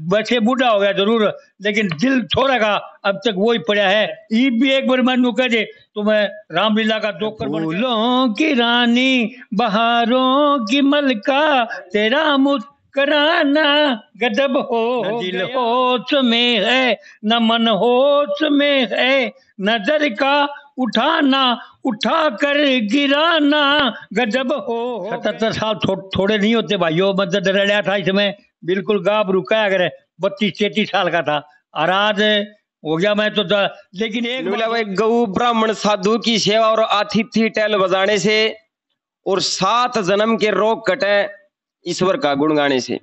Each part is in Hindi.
वैसे बूढ़ा हो गया जरूर, लेकिन दिल छोरा का अब तक वही पड़ा है। ये भी एक बार मैं कह दे तो मैं रामलीला का जोकर बन गया। फूलों की रानी बहारों की मलका तेरा मुस्कुराना गजब हो, न दिल होश में है न मन होश में है, नजर का उठाना उठा कर गिराना गजब हो। 77 साल थोड़े नहीं होते भाइयों। मैं जब रड़ा था इसमें बिल्कुल गाब रुका अगर 32-33 साल का था, और आज हो गया मैं तो लेकिन एक भाई गौ ब्राह्मण साधु की सेवा और अतिथि टैल बजाने से और 7 जन्म के रोग कटे ईश्वर का गुण गाने से।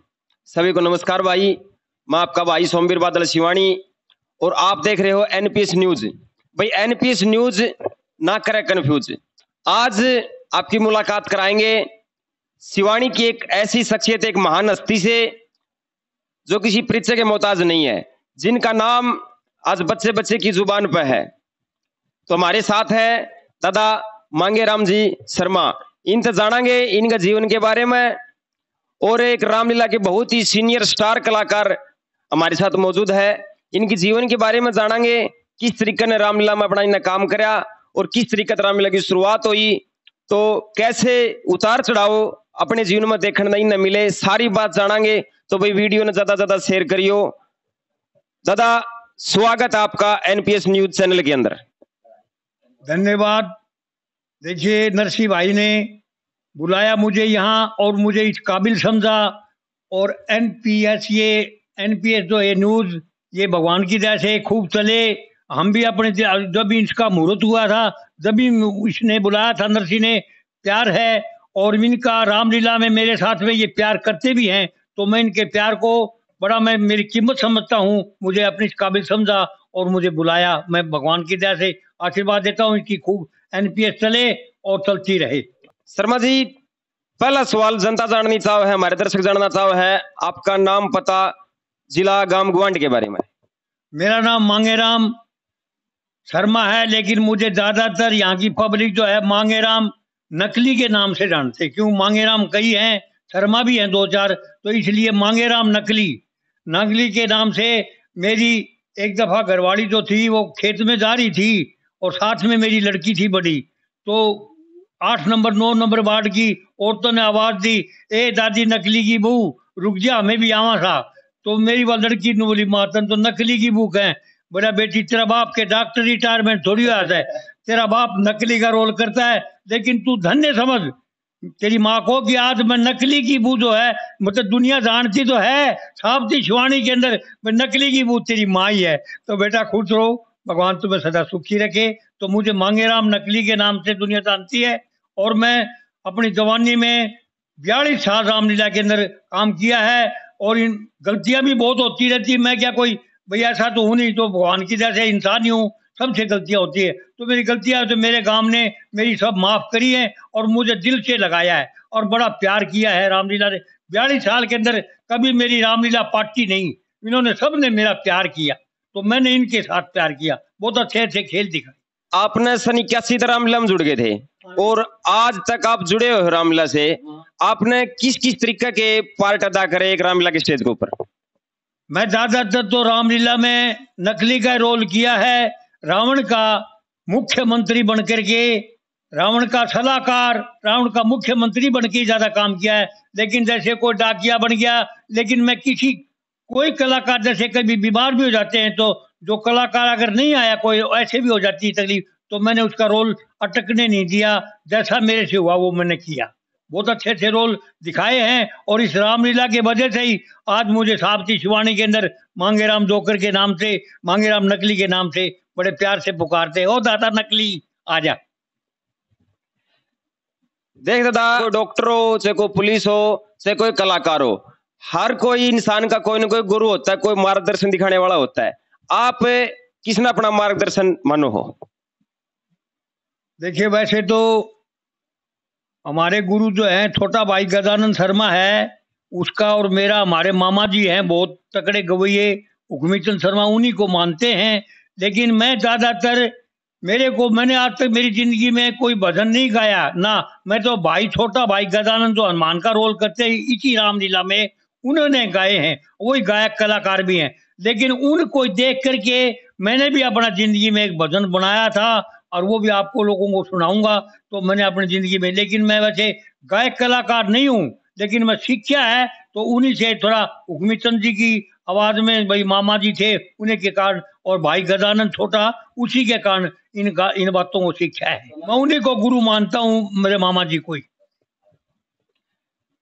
सभी को नमस्कार भाई, मैं आपका भाई सोमवीर बादल शिवानी और आप देख रहे हो एनपीएस न्यूज। भाई एनपीएस न्यूज ना करे कंफ्यूज। आज आपकी मुलाकात कराएंगे शिवानी की एक ऐसी शख्सियत, एक महान हस्ती से जो किसी परिचय के मोहताज नहीं है, जिनका नाम आज बच्चे बच्चे की जुबान पर है। तो हमारे साथ है दादा मांगेराम जी शर्मा। इनसे जानेंगे इनका जीवन के बारे में, और एक रामलीला के बहुत ही सीनियर स्टार कलाकार हमारे साथ मौजूद है। इनके जीवन के बारे में जानेंगे, किस तरीके ने रामलीला में अपना इन्हें काम कराया और किस तरीके से रामलीला की शुरुआत हुई, तो कैसे उतार चढ़ाव अपने जीवन में देखने नहीं न मिले, सारी बात जानेंगे। तो भाई वीडियो ने ज्यादा ज्यादा शेयर करियो। दादा स्वागत है आपका एनपीएस न्यूज चैनल के अंदर। धन्यवाद। देखिए नरसिंह भाई ने बुलाया मुझे यहाँ और मुझे इस काबिल समझा, और एनपीएस जो है न्यूज, ये भगवान की दया से खूब चले। हम भी अपने जब भी इसका मुहूर्त हुआ था, जब भी इसने बुलाया था नरसिंह ने, प्यार है और इनका रामलीला में मेरे साथ में ये प्यार करते भी हैं, तो मैं इनके प्यार को बड़ा मैं मेरी कीमत समझता हूँ। मुझे अपने इस काबिल समझा और मुझे बुलाया। मैं भगवान की दया से आशीर्वाद देता हूँ कि खूब एनपीएस चले और चलती रहे। शर्मा जी, पहला सवाल जनता जाननी चाहो है, हमारे दर्शक जानना चाहो है, आपका नाम, पता, जिला, गांव, गवांड के बारे में। मेरा नाम मांगेराम शर्मा है, लेकिन मुझे ज्यादातर यहाँ की पब्लिक जो है मांगेराम नकली के नाम से जानते। क्यों, मांगेराम कई हैं, शर्मा भी हैं 2-4, तो इसलिए मांगेराम नकली के नाम से। मेरी एक दफा घरवाली जो थी वो खेत में जा रही थी और साथ में मेरी लड़की थी बड़ी, तो 8 नंबर 9 नंबर वार्ड की औरतों ने आवाज दी, ए दादी नकली की बहू रुक जा, हमें भी आवा था। तो मेरी वो लड़की ने बोली, मातन तो नकली की बहू है। बोला बेटी तेरा बाप के डॉक्टर रिटायरमेंट थोड़ी आता है, तेरा बाप नकली का रोल करता है, लेकिन तू धन्य समझ तेरी माँ को कि आज मैं नकली की बू जो है, मतलब दुनिया जानती तो है सावती शिवानी के अंदर नकली की बू तेरी माँ ही है। तो बेटा खुश रहो, भगवान तुम्हें सदा सुखी रखे। तो मुझे मांगेराम नकली के नाम से दुनिया जानती है, और मैं अपनी जवानी में 42 साल रामलीला के अंदर काम किया है, और इन गलतियां भी बहुत होती रहती। मैं क्या कोई भाई ऐसा तो हूं नहीं, तो भगवान की जैसे इंसान ही हूँ, सबसे गलतियां होती है। तो मेरी गलतियां तो मेरे गांव ने मेरी सब माफ करी है और मुझे दिल से लगाया है और बड़ा प्यार किया है रामलीला ने। 42 साल के अंदर कभी मेरी रामलीला पार्टी नहीं, इन्होंने सब ने मेरा प्यार किया, तो मैंने इनके साथ प्यार किया, बहुत अच्छे अच्छे खेल दिखाए। आपने सन 81 रामलीला में जुड़ गए थे और आज तक आप जुड़े हो रामलीला से। आपने किस किस तरीके के पार्ट अदा करे एक रामलीला के स्टेज के ऊपर? मैं ज्यादातर तो रामलीला में नकली का रोल किया है, रावण का मुख्यमंत्री बनकर के, रावण का सलाहकार, रावण का मुख्यमंत्री बन के ज्यादा काम किया है। लेकिन जैसे कोई डाकिया बन गया, लेकिन मैं कोई कलाकार जैसे कभी बीमार भी हो जाते हैं, तो जो कलाकार अगर नहीं आया, कोई ऐसे भी हो जाती है तकलीफ, तो मैंने उसका रोल अटकने नहीं दिया, जैसा मेरे से हुआ वो मैंने किया। बहुत अच्छे अच्छे रोल दिखाए हैं, और इस रामलीला के वजह से ही आज मुझे सावती शिवानी के अंदर मांगेराम जोकर के नाम से, मांगेराम नकली के नाम से बड़े प्यार से पुकारते हो, दादा नकली आजा। देख दादा, कोई डॉक्टर हो, चाहे कोई पुलिस हो, चाहे कोई कलाकार हो, हर कोई इंसान का कोई ना कोई गुरु होता है, कोई मार्गदर्शन दिखाने वाला होता है। आप किसने अपना मार्गदर्शन मानो हो? देखिए वैसे तो हमारे गुरु जो हैं, छोटा भाई गजानन शर्मा है, उसका और मेरा, हमारे मामा जी हैं बहुत तकड़े गवैये हुक्मीचंद शर्मा, उन्हीं को मानते हैं। लेकिन मैं ज्यादातर मैंने आज तक मेरी जिंदगी में कोई भजन नहीं गाया ना। मैं तो छोटा भाई गजानन जो हनुमान का रोल करते हैं इसी रामलीला में, उन्होंने गाए हैं, वही गायक कलाकार भी हैं। लेकिन उनको देख करके मैंने भी अपना जिंदगी में एक भजन बनाया था और वो भी आपको लोगों को सुनाऊंगा। तो मैंने अपनी जिंदगी में, लेकिन मैं वैसे गायक कलाकार नहीं हूँ, लेकिन मैं सीखा है तो उन्हीं से थोड़ा हुक्मी चंद जी की आवाज में, भाई मामा जी थे उन्हीं के कारण, और भाई गजानन छोटा उसी के कारण इन बातों को सीखा है। मैं उन्हीं को गुरु मानता हूँ, मेरे मामा जी को ही।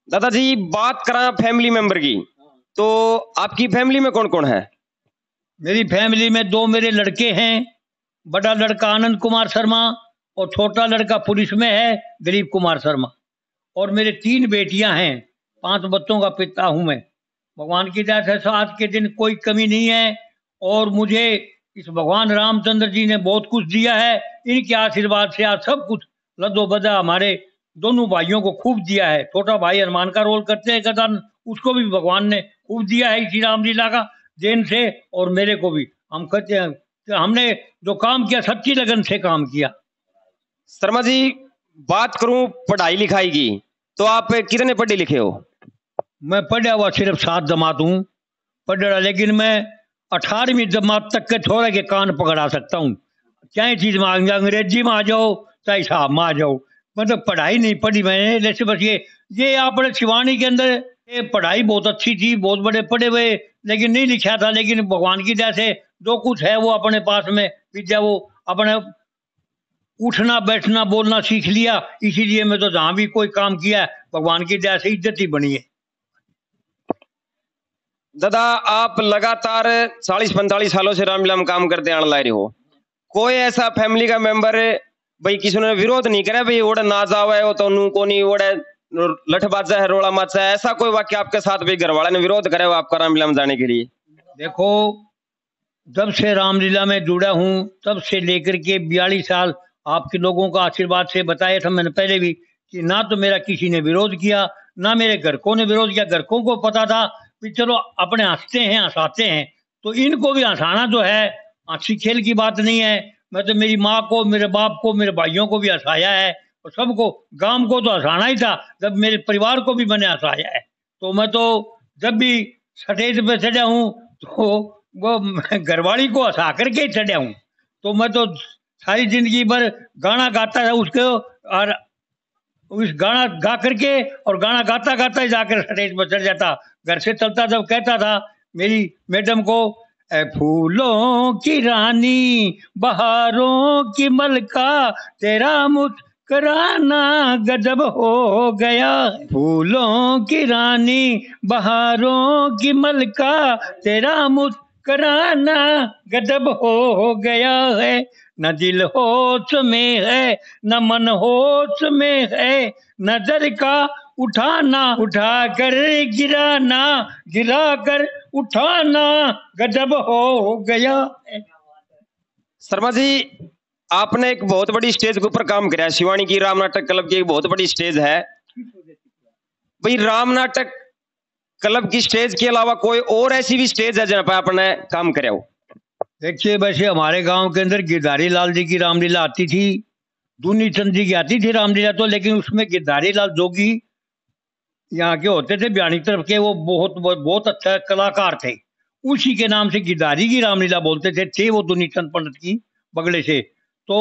दादाजी बात करा फैमिली मेंबर की, तो आपकी फैमिली में कौन कौन है? मेरी फैमिली में 2 मेरे लड़के हैं, बड़ा लड़का आनंद कुमार शर्मा और छोटा लड़का पुलिस में है दिलीप कुमार शर्मा, और मेरे 3 बेटियां हैं। 5 बच्चों का पिता हूं मैं। भगवान की दया से आज के दिन कोई कमी नहीं है, और मुझे इस भगवान रामचंद्र जी ने बहुत कुछ दिया है। इनके आशीर्वाद से आज सब कुछ लदोबदा हमारे दोनों भाइयों को खूब दिया है। छोटा भाई हनुमान का रोल करते हैं गदान, उसको भी भगवान ने खूब दिया है इसी रामलीला का देन से, और मेरे को भी। हम कहते हैं कि हमने जो काम किया सच्ची लगन से काम किया। शर्मा जी बात करूं पढ़ाई लिखाई की, तो आप कितने पढ़े लिखे हो? मैं पढ़ा हुआ सिर्फ 7 जमात हूँ पढ़ा, लेकिन मैं 18वीं जमात तक के थोड़े के कान पकड़ा सकता हूँ। चाहे चीज मांग जाओ, अंग्रेजी में आ जाओ चाहे हिसाब में आ जाओ, मतलब पढ़ाई नहीं पढ़ी मैंने। जैसे बस ये आपने शिवानी के अंदर ये पढ़ाई बहुत अच्छी थी, बहुत बड़े पढ़े हुए, लेकिन नहीं लिखा था। लेकिन भगवान की दया से जो कुछ है वो अपने पास में विद्या, वो अपने उठना बैठना बोलना सीख लिया। इसीलिए मैं तो जहां भी कोई काम किया भगवान की दया से इज्जत ही बनी है। दादा आप लगातार 40-45 सालों से रामलीला में काम करते आने ला रहे हो, कोई ऐसा फैमिली का मेंबर भाई किसी ने विरोध नहीं करे, भाई ओड़े ना जावे वो तो नू को नहीं ओड़े लठबाजा है रोड़ा माचा है, ऐसा कोई वाक्य आपके साथ भाई घर वाले ने विरोध करे हो आपका रामलीला में जाने के लिए? देखो, जब से रामलीला में जुड़ा हूँ तब से लेकर के 42 साल आपके लोगों का आशीर्वाद से बताया था मैंने पहले भी कि ना तो मेरा किसी ने विरोध किया, ना मेरे घरकों ने विरोध किया। घरकों को पता था कि चलो अपने हंसते हैं हंसाते हैं, तो इनको भी हंसाना जो है हंसी खेल की बात नहीं है। मैं तो मेरी माँ को, मेरे बाप को, मेरे भाइयों को भी हंसाया है, और सबको गांव को तो हंसाना ही था। जब मेरे परिवार को भी मैंने हंसाया है, तो मैं तो जब भी स्टेज पे चढ़ा हूँ तो वो घरवाली को हंसा करके चढ़ा हूँ। तो मैं तो सारी जिंदगी भर गाना गाता है उसको, और उस गाना गा करके और गाना गाता गाता ही जाकर स्टेज पर चढ़ जाता। घर से चलता जब कहता था मेरी मैडम को, ए फूलों की रानी बहारों की मलका तेरा मुस्कुराना गजब हो गया, फूलों की रानी बहारों की मलका तेरा मुस्कुराना गजब हो गया है, न दिल होश में है न मन होश में है, नजर का उठाना उठा कर गिराना, गिरा कर उठाना गजब हो गया। शर्मा जी आपने एक बहुत बड़ी स्टेज के ऊपर काम किया, शिवानी की राम नाटक क्लब की एक बहुत बड़ी स्टेज है भाई। राम नाटक क्लब की स्टेज के अलावा कोई और ऐसी भी स्टेज है जहां पर आपने काम कराया हो? देखिए, वैसे हमारे गांव के अंदर गिरधारी लाल जी की रामलीला आती थी, दूनी चंद जी की आती थी रामलीला, तो लेकिन उसमें गिरधारी लाल जोगी यहाँ के होते थे बयानी तरफ के, वो बहुत बहुत, बहुत अच्छा कलाकार थे। उसी के नाम से गिरधारी की रामलीला बोलते थे वो दूनी चंद पंडित की बगले से। तो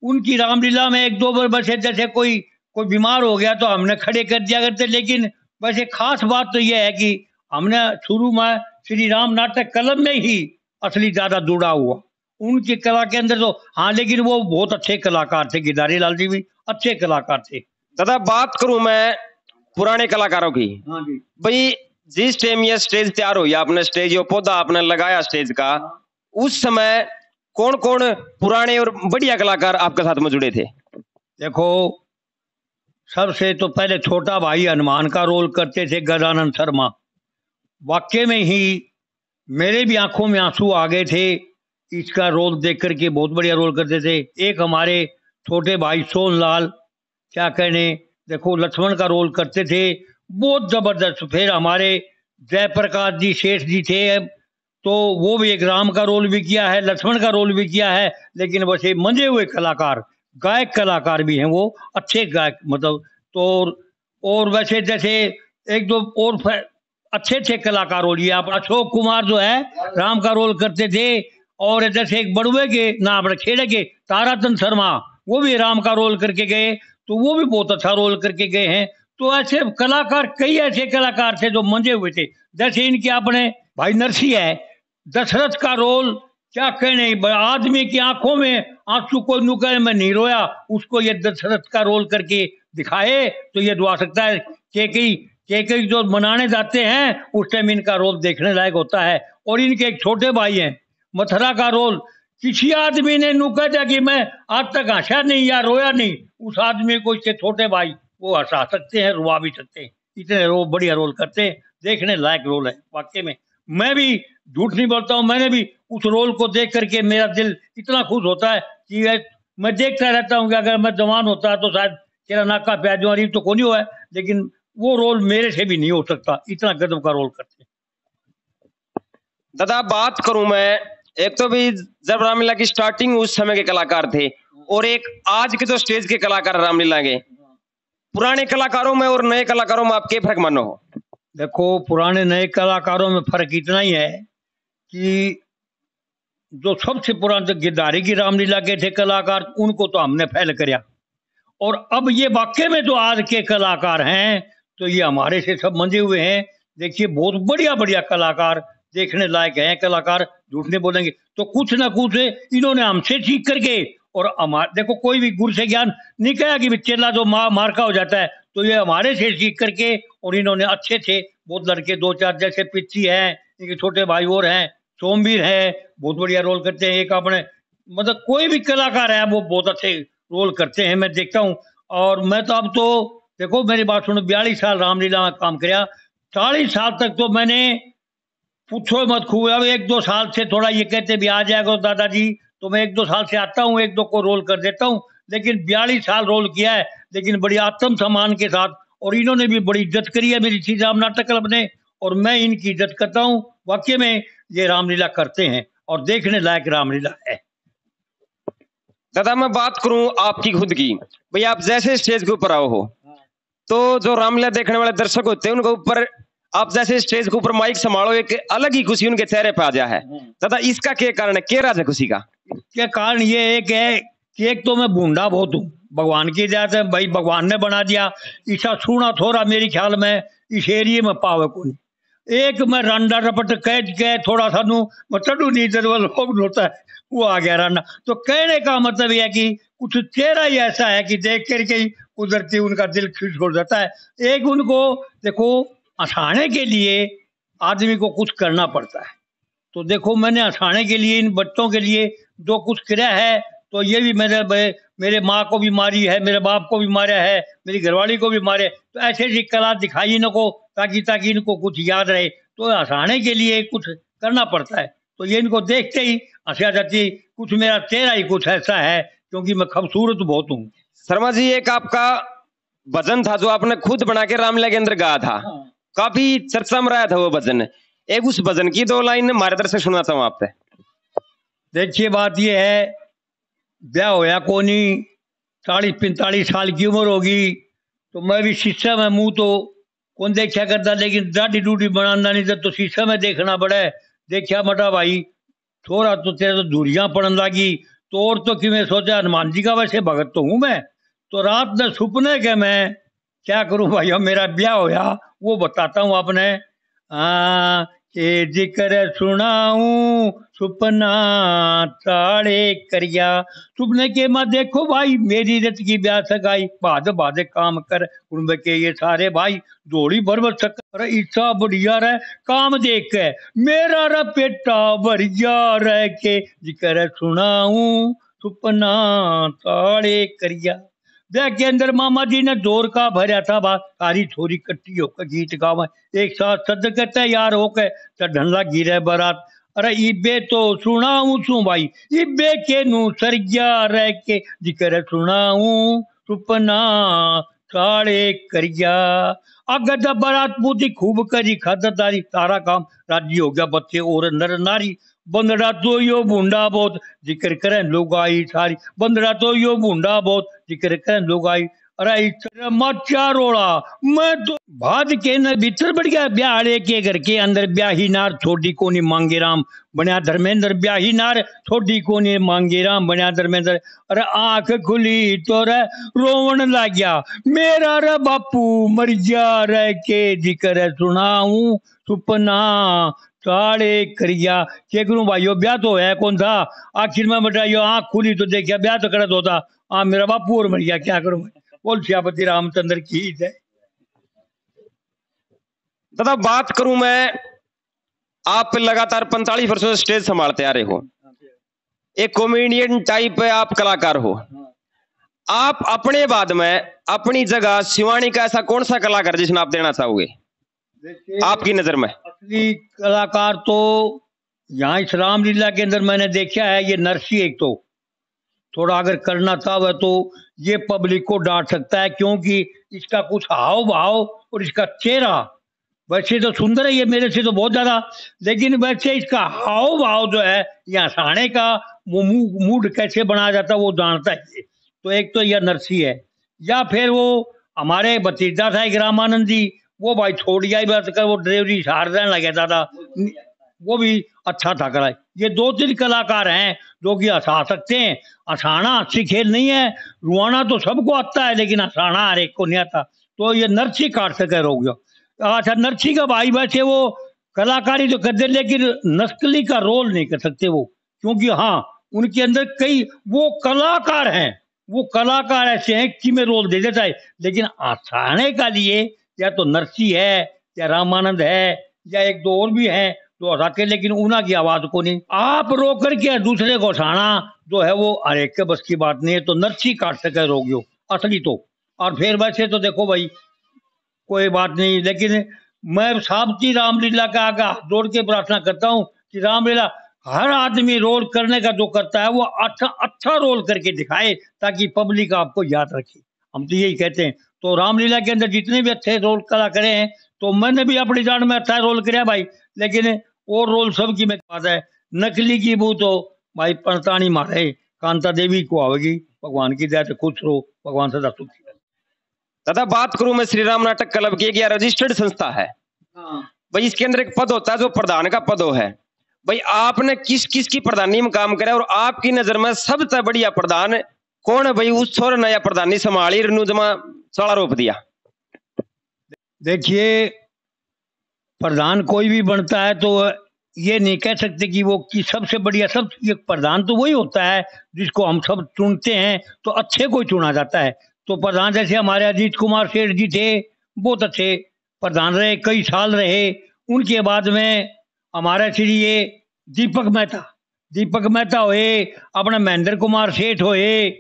उनकी रामलीला में 1-2 बार बसे, जैसे कोई बीमार हो गया तो हमने खड़े कर दिया करते। लेकिन वैसे खास बात तो यह है कि हमने शुरू में श्री राम नाटक क्लब में ही असली ज्यादा जुड़ा हुआ उनकी कला के अंदर तो। हाँ, लेकिन वो बहुत अच्छे कलाकार थे, गिरधारी लाल जी भी अच्छे कलाकार थे। दादा बात करूं मैं पुराने कलाकारों की, हाँ जी भाई जिस टाइम ये स्टेज तैयार हुई, आपने स्टेज ये पौधा आपने लगाया स्टेज का, उस समय कौन कौन पुराने और बढ़िया कलाकार आपके साथ में जुड़े थे? देखो, सबसे तो पहले छोटा भाई हनुमान का रोल करते थे गजानन शर्मा। वाक्य में ही मेरे भी आंखों में आंसू आ गए थे इसका रोल देख करके, बहुत बढ़िया रोल करते थे। एक हमारे छोटे भाई सोनलाल, क्या कहने, देखो लक्ष्मण का रोल करते थे, बहुत जबरदस्त। फिर हमारे जयप्रकाश जी शेष जी थे, तो वो भी एक राम का रोल भी किया है, लक्ष्मण का रोल भी किया है। लेकिन वैसे मंजे हुए कलाकार, गायक कलाकार भी हैं वो, अच्छे गायक मतलब। तो और वैसे जैसे 1-2 और अच्छे अच्छे कलाकार रोल, ये आप अशोक कुमार जो है राम का रोल करते थे, और जैसे एक बड़ुए के ना अपने खेड़े के ताराचंद शर्मा, वो भी राम का रोल करके गए, तो वो भी बहुत अच्छा रोल करके गए हैं। तो ऐसे कलाकार, कई ऐसे कलाकार थे जो मंजे हुए थे। जैसे इनके अपने भाई नरसी है, दशरथ का रोल क्या कहने, आदमी की आंखों में आंसू कोई नुकड़े में नहीं रोया, उसको ये दशरथ का रोल करके दिखाए तो ये दुआ सकता है। केकई जो मनाने जाते हैं उस टाइम इनका रोल देखने लायक होता है। और इनके एक छोटे भाई हैं, मथुरा का रोल किसी आदमी ने नुका दिया कि मैं आज तक हंसा नहीं या रोया नहीं, उस आदमी को इसके छोटे भाई वो हंसा सकते हैं, रुआ भी सकते हैं। इतने बढ़िया रोल करते हैं, देखने लायक रोल है वाकई में। मैं भी झूठ नहीं बोलता हूँ, मैंने भी उस रोल को देख करके मेरा दिल इतना खुश होता है कि मैं देखता रहता हूँ कि अगर मैं जवान होता तो शायद तेरा नाका प्याजो अरीब तो कोई नहीं हुआ है, लेकिन वो रोल मेरे से भी नहीं हो सकता, इतना गजब का रोल करते हैं। दादा बात करूं मैं, एक तो भी जब रामलीला की स्टार्टिंग उस समय के कलाकार थे, और एक आज के जो स्टेज के कलाकार रामलीला के, पुराने कलाकारों में और नए कलाकारों में आप क्या फर्क मानो हो? देखो, पुराने नए कलाकारों में फर्क इतना ही है कि जो सबसे पुराने गिरधारी की रामलीला के थे कलाकार, उनको तो हमने फैल करया, और अब ये वाकई में जो आज के कलाकार हैं तो ये हमारे से सब मंजे हुए हैं। देखिए, बहुत बढ़िया बढ़िया कलाकार, देखने लायक हैं कलाकार, झूठ नहीं बोलेंगे। तो कुछ ना कुछ इन्होंने हमसे सीख करके, और हमारे देखो कोई भी गुरु से ज्ञान नहीं कहा कि चेला जो मारका हो जाता है, तो ये हमारे से सीख करके, और इन्होंने अच्छे थे बहुत लड़के, दो चार जैसे पिच्ची हैं, इनके छोटे भाई और हैं, सोमवीर है, बहुत बढ़िया रोल करते हैं। एक अपने मतलब कोई भी कलाकार है वो बहुत अच्छे रोल करते हैं, मैं देखता हूँ। और मैं तो अब तो देखो, मेरी बात सुनो, 42 साल रामलीला में काम किया, 40 साल तक तो मैंने पूछो मत खूब। अब 1-2 साल से थोड़ा ये कहते भी आ जाएगा दादाजी, तो मैं 1-2 साल से आता हूँ, 1-2 को रोल कर देता हूँ, लेकिन 42 साल रोल किया है, लेकिन बड़ी आत्म सम्मान के साथ। और इन्होंने भी बड़ी इज्जत करी है मेरी श्री राम नाटक क्लब ने, और मैं इनकी इज्जत करता हूँ। वाकई में ये रामलीला करते हैं और देखने लायक रामलीला है। दादा मैं बात करूं आपकी खुद की, भाई आप जैसे स्टेज के ऊपर आओ हो, तो जो रामलीला देखने वाले दर्शक होते हैं उनके ऊपर आप जैसे स्टेज के ऊपर माइक संभालो, एक अलग ही खुशी उनके चेहरे पे आ जा है। दादा इसका क्या कारण है, क्या राज है खुशी का? क्या कारण ये एक है कि एक तो मैं बूंदा बहुत हूँ, भगवान की इजाजत है, भाई भगवान ने बना दिया, ऐसा छूना थोड़ा मेरे ख्याल में इस एरिए में पावे कोई। एक मैं रांडा रपट कह थोड़ा सा नू मतलब नींदर लोग होता है, वो आ गया रांडा। तो कहने का मतलब यह है कि कुछ चेहरा ही ऐसा है कि देख करके ही कुदरती उनका दिल खुश हो जाता है। एक उनको देखो, हंसाने के लिए आदमी को कुछ करना पड़ता है, तो देखो मैंने हंसाने के लिए इन बच्चों के लिए जो कुछ किया है, तो ये भी मेरे माँ को भी मारी है, मेरे बाप को भी मारा है, मेरी घरवाली को भी मारे, तो ऐसे ऐसी कला दिखाई इनको ताकि इनको कुछ याद रहे। तो हंसाने के लिए कुछ करना पड़ता है, तो ये इनको देखते ही हंसा जाती। कुछ मेरा चेहरा ही कुछ ऐसा है, क्योंकि मैं खूबसूरत बहुत हूँ। शर्मा जी, एक आपका भजन था जो आपने खुद बना के रामलीला के अंदर गाया था, काफी चर्चा में रहा था वो भजन, एक उस भजन की 2 लाइन हमारे दर्शक सुनना चाहूँ आपसे। देखिए, बात ये है, ब्याह होया कोनी, 40-45 साल की उम्र होगी, तो मैं भी शीशा में मुंह तो कौन देखा करता, लेकिन दाढ़ी डूडी बनाना नहीं था तो शीशा में देखना पड़ा है। देखा मटा भाई थोड़ा तो तेरे तो धुरियां पड़न लगी, तो और तो कि मैं सोचा हनुमान जी का वैसे भगत तो हूं मैं, तो रात में सुपने के मैं क्या करूं भाई, अब मेरा ब्याह होया वो बताता हूँ आपने। के जिक्र सुनाऊं सुपना ताड़े करिया, सुपने के माँ देखो भाई मेरी रत की ब्याह सगाई, बाद बाद काम कर कुंभ के ये सारे भाई, जोड़ी भर सकर इच्छा बढ़िया रह, काम देख के मेरा रा पेटा बढ़िया रह, के जिक्र सुनाऊं सुपना ताड़े करिया। ब्याह के अंदर मामा जी ने जोर का भरा था, बात सारी छोरी कट्टी होकर गीत गावे, एक साथ सद के तैयार होकर चढ़न लगी रे बारात। अरे इबे तो सुनाऊं सु भाई, इबे के नू सरगिया रह के जिक्र सुनाऊं सुपना साड़े करिया। अगर जब बारात पूछी खूब करी खादरदारी, सारा काम राजी हो गया, बच्चे और नर नारी, बंदड़ा तो यो बूंडा बहुत जिक्र करें लोग आई सारी, बंदड़ा तो यो बूंडा बहुत जिक्र करें लोग आई। अरे इतना मचा रोड़ा मैं तो भाद के न भीतर बढ़ गया ब्याह के घर के अंदर ब्याही नार छोटी कोनी मांगे राम बनिया धर्मेंद्र ब्याही नार छोटी कोनी मांगे राम बनिया धर्मेंद्र। अरे आंख खुली तो रे रोवन लग गया मेरा रे बापू मर जा रे के जिक्र सुनाऊं सुपना साड़े करिया के करूं भाइयों ब्याह तो है कौन था आखिर में बताइयो आंख खुली तो देखिया ब्याह तो करत होता मेरा बापू और मर गया क्या करूं बोल सियापति रामचंद्र की है। दादा बात करूं मैं, आप लगातार 45 वर्षों से स्टेज संभालते आ रहे हो, एक कॉमेडियन टाइप आप कलाकार हो। आप अपने बाद में अपनी जगह शिवानी का ऐसा कौन सा कलाकार जिसने आप देना चाहोगे आपकी नजर में? असली कलाकार तो यहाँ इस रामलीला के अंदर मैंने देखा है ये नरसी एक तो थोड़ा अगर करना था वह तो ये पब्लिक को डांट सकता है क्योंकि इसका कुछ हाव भाव और इसका चेहरा वैसे तो सुंदर है ये मेरे से तो बहुत ज्यादा, लेकिन वैसे इसका हाव भाव जो है या हंसाने का वो मूड कैसे बनाया जाता है वो जानता है। तो एक तो यह नरसी है या फिर वो हमारे भतीजा था एक रामानंद जी वो भाई छोड़ गया बात कर वो ड्राइवरी हार रहने लगा था वो भी अच्छा था कराए। ये 2-3 कलाकार हैं जो कि हंसा सकते हैं। हंसाना अच्छी खेल नहीं है, रुआना तो सबको आता है लेकिन हंसाना हर एक को नहीं आता। तो ये नरसी काट सके हो गया। अच्छा नरसी का भाई वैसे वो कलाकारी तो करते लेकिन नस्ली का रोल नहीं कर सकते वो क्योंकि हाँ उनके अंदर कई वो कलाकार हैं, वो कलाकार ऐसे हैं कि में रोल दे देता है लेकिन हंसाने का लिए या तो नरसी है या रामानंद है या एक दो और भी हैं तो हंसाते लेकिन उना की आवाज को नहीं आप रो करके दूसरे को हंसाना जो है वो हर एक के बस की बात नहीं है। तो नरसी काट सके रोगियो असली तो। और फिर वैसे तो देखो भाई कोई बात नहीं लेकिन मैं साबती रामलीला का आगे हाथ जोड़ के प्रार्थना करता हूँ कि रामलीला हर आदमी रोल करने का जो करता है वो अच्छा रोल करके दिखाए ताकि पब्लिक आपको याद रखे। हम तो यही कहते हैं। तो रामलीला के अंदर जितने भी अच्छे रोल कला करे हैं तो मैंने भी अपनी जान में अच्छा रोल किया भाई, लेकिन वो रोल सबकी में बात है। नकली की वो तो भाई पड़तानी मारे कांता देवी को आवेगी, भगवान की दया से खुश रहो, भगवान सदा सुखी। दादा बात करूं मैं श्री राम नाटक क्लब की, एक रजिस्टर्ड संस्था है भाई, इसके अंदर एक पद होता है जो प्रधान का पद है भाई। आपने किस किस की प्रधानी में काम करे और आपकी नजर में सबसे बढ़िया प्रधान कौन है भाई? उस छोर नया प्रधानी संभाली रनु जमा साला रोप दिया। देखिए प्रधान कोई भी बनता है तो ये नहीं कह सकते कि वो की सबसे बढ़िया सब ये प्रधान तो वही होता है जिसको हम सब चुनते हैं तो अच्छे को चुना जाता है। तो प्रधान जैसे हमारे अजीत कुमार सेठ जी थे बहुत अच्छे प्रधान रहे, कई साल रहे। उनके बाद में हमारे श्री ये दीपक मेहता हुए, अपना महेंद्र कुमार सेठ हुए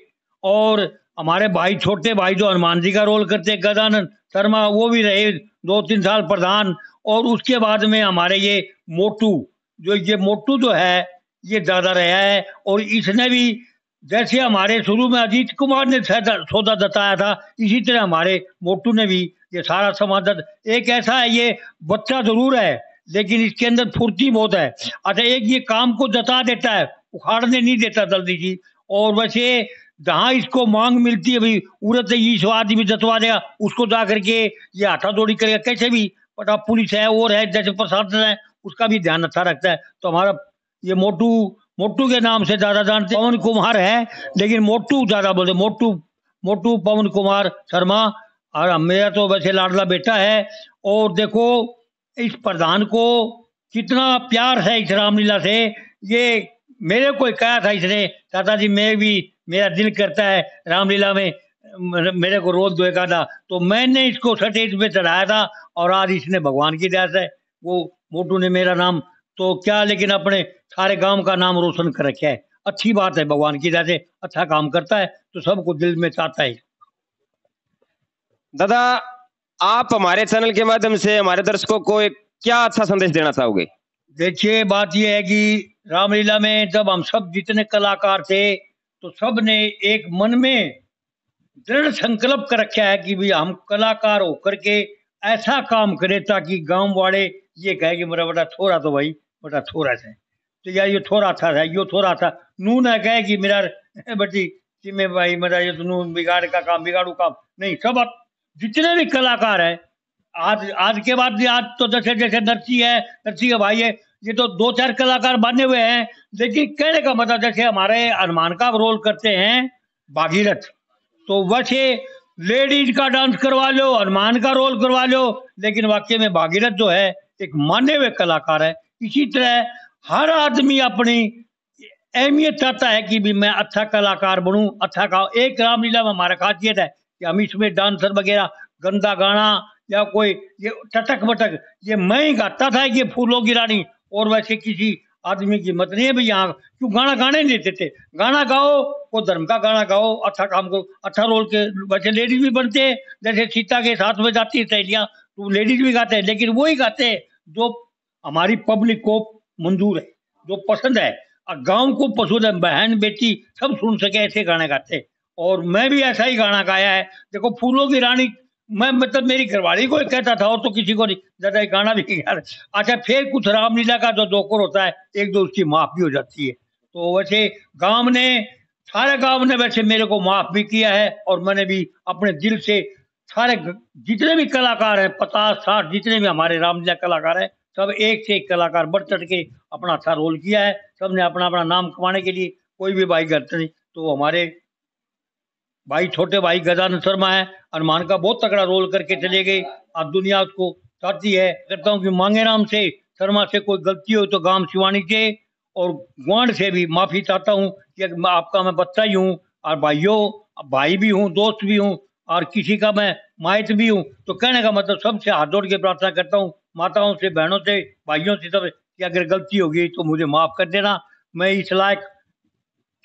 और हमारे भाई छोटे भाई जो हनुमान जी का रोल करते गजानन शर्मा वो भी रहे 2-3 साल प्रधान। और उसके बाद में हमारे ये मोटू जो है ये ज्यादा रहा है और इसने भी जैसे हमारे शुरू में अजीत कुमार ने सौदा जताया था इसी तरह हमारे मोटू ने भी ये सारा समाज। एक ऐसा है ये बच्चा जरूर है लेकिन इसके अंदर फुर्ती बहुत है। अच्छा एक ये काम को जता देता है, उखाड़ने नहीं देता जल्दी जी। और वैसे जहां इसको मांग मिलती है भाई उरत ये आदमी भी जतवा देगा उसको जा करके ये हाथादोड़ी करेगा कैसे भी। बट अब पुलिस है और है जैसे प्रशासन है उसका भी ध्यान अच्छा रखता है। तो हमारा ये मोटू के नाम से ज्यादा जानते पवन कुमार है लेकिन मोटू ज्यादा बोलते मोटू पवन कुमार शर्मा। और मेरा तो वैसे लाडला बेटा है। और देखो इस प्रधान को कितना प्यार है इस रामलीला से। ये मेरे को कहा था इसने चाचा जी मेरा दिल करता है रामलीला में मेरे को रोज देखा था तो मैंने इसको स्टेज पे चढ़ाया था और आज इसने भगवान की दया से वो मोटू ने मेरा नाम तो क्या लेकिन अपने सारे गांव का नाम रोशन कर रखा है। अच्छी बात है, भगवान की दया से अच्छा काम करता है तो सबको दिल में चाहता है। दादा आप हमारे चैनल के माध्यम से हमारे दर्शकों को एक क्या अच्छा संदेश देना चाहोगे? देखिए बात यह है कि रामलीला में जब हम सब जितने कलाकार थे तो सब ने एक मन में दृढ़ संकल्प कर रखा है कि भाई हम कलाकार होकर के ऐसा काम करें ताकि गांव वाले ये कहे कि मेरा बड़ा छोरा तो भाई बड़ा छोरा है तो यार ये थोड़ा था नू ना कहे कि मेरा बटी कि मैं भाई मेरा ये तो नू बिगाड़ू काम नहीं, सब जितने भी कलाकार हैं, आज के बाद भी, आज तो जैसे जैसे नरसी है, नरसी के भाई है, ये तो 2-4 कलाकार बने हुए हैं। लेकिन कहने का मतलब, जैसे हमारे हनुमान का रोल करते हैं भागीरथ, तो वैसे लेडीज का डांस करवा लो, हनुमान का रोल करवा लो, लेकिन वाकई में भागीरथ जो है एक माने हुए कलाकार है। इसी तरह हर आदमी अपनी अहमियत चाहता है कि भी मैं अच्छा कलाकार बनूं, अच्छा गाऊं। एक रामलीला में हमारा खासियत है कि हम इसमें डांसर वगैरह गंदा गाना या कोई ये चटक बटक, ये मैं ही गाता था कि फूलों की रानी, और वैसे किसी आदमी की हिम्मत नहीं है भी यहाँ क्यों गाना गाने नहीं देते थे। गाना गाओ, वो धर्म का गाना गाओ, अच्छा काम करो, अच्छा रोल के। वैसे लेडीज भी बनते हैं, जैसे सीता के साथ में जाती है सहेलियां, तो लेडीज भी गाते हैं, लेकिन वही गाते हैं जो हमारी पब्लिक को मंजूर है, जो पसंद है, गांव को पसंद है, बहन बेटी सब सुन सके, ऐसे गाने गाते हैं। और मैं भी ऐसा ही गाना गाया है। देखो फूलों की रानी, मैं मतलब मेरी घरवाली को ही कहता था और तो किसी को नहीं, ज्यादा ये गाना भी गाया। अच्छा, फिर कुछ रामलीला का जो दोकर होता है, एक दो उसकी माफ भी हो जाती है। तो वैसे गांव ने, सारे गांव ने वैसे मेरे को माफ भी किया है, और मैंने भी अपने दिल से सारे जितने भी कलाकार हैं, 50-60 जितने भी हमारे रामलीला कलाकार हैं, सब एक से एक कलाकार बढ़ चढ़ के अपना अच्छा रोल किया है। सबने अपना अपना नाम कमाने के लिए, कोई भी भाई करते नहीं। तो हमारे भाई, छोटे भाई गजानन शर्मा है, हनुमान का बहुत तगड़ा रोल करके चले गए। अब दुनिया उसको चाहती है। कहता हूँ कि मांगेराम से, शर्मा से कोई गलती हो तो गांव शिवानी से और ग्वांड से भी माफी चाहता हूँ कि आपका मैं बच्चा ही हूँ, और भाइयों, भाई भी हूँ, दोस्त भी हूँ, और किसी का मैं माइत भी हूँ। तो कहने का मतलब, सबसे हाथ जोड़ के प्रार्थना करता हूँ, माताओं से, बहनों से, भाइयों से, सब, कि अगर गलती होगी तो मुझे माफ कर देना। मैं इस लायक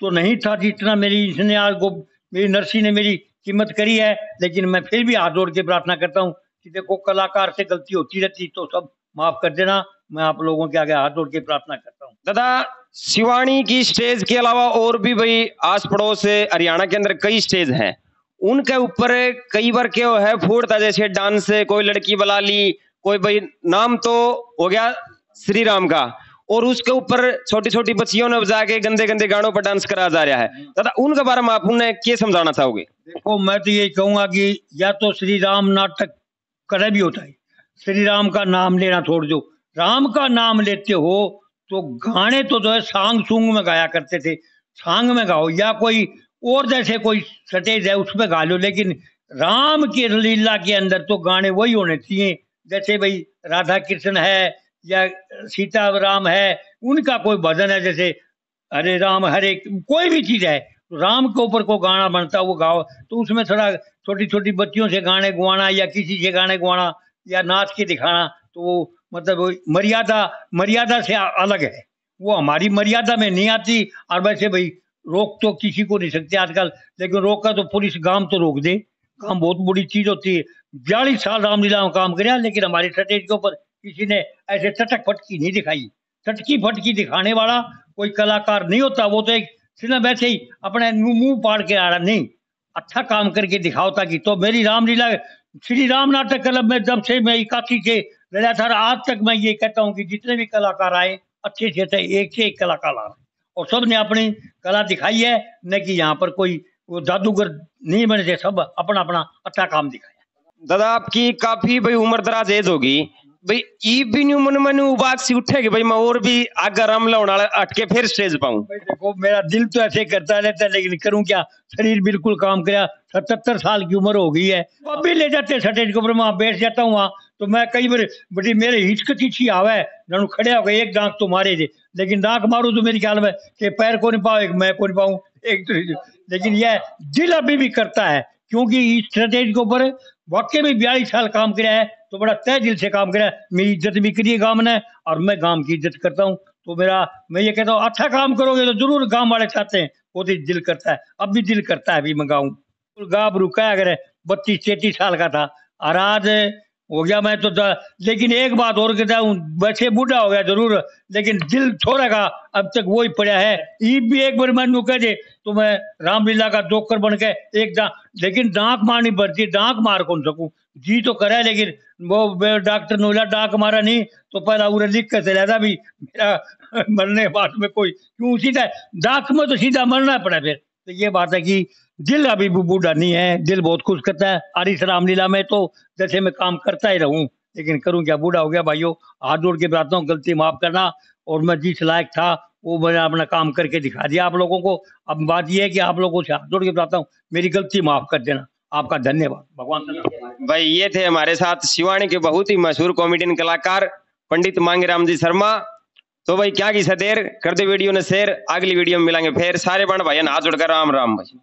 तो नहीं था जितना मेरी इसने आज को मेरी नरसी ने मेरी कीमत करी है, लेकिन मैं फिर भी हाथ जोड़ के प्रार्थना करता हूँ कि देखो कलाकार से गलती होती रहती, तो सब माफ कर देना। मैं आप लोगों के आगे हाथ जोड़ के प्रार्थना करता हूँ। दादा, शिवानी की स्टेज के अलावा और भी भाई आस पड़ोस हरियाणा के अंदर कई स्टेज हैं, उनके ऊपर कई बार क्या है फूटता, जैसे डांस से कोई लड़की बुला ली, कोई भाई नाम तो हो गया श्री राम का, और उसके ऊपर छोटी छोटी बच्चियों ने बजा के गंदे गंदे गानों पर डांस करा जा रहा है। दादा, उनके बारे में आप उन्हें क्या समझाना चाहोगे? देखो, मैं तो यही कहूंगा कि या तो श्री राम नाटक करे भी होता है, श्री राम का नाम लेना छोड़ दो। राम का नाम लेते हो तो गाने तो जो है सांग सूंग में गाया करते थे, सांग में गाओ, या कोई और जैसे कोई स्टेज है उसमें गा लो, लेकिन राम की लीला के अंदर तो गाने वही होने चाहिए। जैसे भाई राधा कृष्ण है या सीता राम है, उनका कोई भजन है, जैसे हरे राम हरे, कोई भी चीज है, राम के ऊपर को गाना बनता वो गाओ। तो उसमें थोड़ा छोटी छोटी बच्चियों से गाने गवाना या किसी से गाने गवाना या नाच के दिखाना, तो वो मतलब वो मर्यादा मर्यादा से अलग है, वो हमारी मर्यादा में नहीं आती। और वैसे भाई रोक तो किसी को नहीं सकते आजकल, लेकिन रोका तो पुलिस गांव तो रोक दे। काम बहुत बड़ी चीज होती है। 42 साल रामलीला में काम किया, लेकिन हमारे स्टेज के ऊपर किसी ने ऐसे चटक फटकी नहीं दिखाई। चटकी फटकी दिखाने वाला कोई कलाकार नहीं होता, वो तो एक सिर्फ वैसे ही अपने मुंह पाड़ के आ रहा, नहीं, अच्छा काम करके दिखाओ। ताकि तो मेरी रामलीला श्री राम नाटक क्लब में जब से मैं 81 से लड़ा था, आज तक मैं ये कहता हूँ कि जितने भी कलाकार आए अच्छे से थे, एक से एक कलाकार आ रहे, और सब ने अपनी कला दिखाई है। न कि यहाँ पर कोई वो जादूगर नहीं बने थे, सब अपना अपना अच्छा काम दिखाया। दादा, आपकी काफी भाई उम्र दराज एज होगी भाई, ई भी न्यू मन मन बात सी उठेगी भाई, मैं और भी आगे रामला होना अटके फिर स्टेज पाऊं। देखो, मेरा दिल तो ऐसे करता रहता है, लेकिन करूं क्या, शरीर बिल्कुल काम करे। 77 साल की उम्र हो गई है, अब भी ले जाते स्टेज के ऊपर, वहां बैठ जाता हूँ। वहां तो मैं कई बार बड़ी मेरे हिचकती सी आवे, जानू खड़े हो गए, एक डांक तो मारे थे, लेकिन डांक मारू तो मेरी ख्याल में कि पैर को नहीं पाओ, एक मैं को नहीं पाऊं, एक तो, लेकिन यह दिल अभी भी करता है, क्योंकि इस स्टेज के ऊपर वाकई में 42 साल काम किया है, तो बड़ा तय दिल से काम किया। मेरी इज्जत भी करी है गांव ने, और मैं गांव की इज्जत करता हूँ। तो मैं ये कहता हूँ, अच्छा काम करोगे तो जरूर गांव वाले चाहते हैं, वो तो दिल करता है, अब भी दिल करता है। अभी मैं गाँव गाँव रुका अगर 32-33 साल का था, और आज हो गया मैं तो लेकिन एक बात और कहता हूँ, वैसे बूढ़ा हो गया जरूर, लेकिन दिल छोड़ेगा अब तक वही पड़ा है। ईब भी एक बार मैं कह दे तो मैं रामलीला का जोकर बन के एक लेकिन डांक मारनी पड़ती, डांक मार कौन सकूं, जी तो करे, लेकिन वो डॉक्टर ने डांक मारा नहीं तो पहला उरे लिख के चला था भी मेरा मरने के बाद में कोई क्यों, सीधा डांक में तो सीधा मरना पड़ा फिर। तो ये बात है कि दिल अभी भी बूढ़ा नहीं है, दिल बहुत खुश करता है। आरिस रामलीला में तो जैसे मैं काम करता ही रहूं, लेकिन करूं क्या, बूढ़ा हो गया भाइयों। हाथ जोड़ के प्रार्थना हूं, गलती माफ करना। और मैं जिस लायक था वो मैंने अपना काम करके दिखा दिया आप लोगों को। अब बात यह है कि आप लोगों से हाथ जोड़ के प्रार्थना हूं, मेरी गलती माफ कर देना। आपका धन्यवाद। भगवान भाई ये थे हमारे साथ शिवानी के बहुत ही मशहूर कॉमेडियन कलाकार पंडित मांगेराम जी शर्मा। तो भाई क्या की सदेर कर दे वीडियो ने शेयर। अगली वीडियो में मिलेंगे फिर। सारे बड़ भाई हाथ जोड़कर राम राम भाई।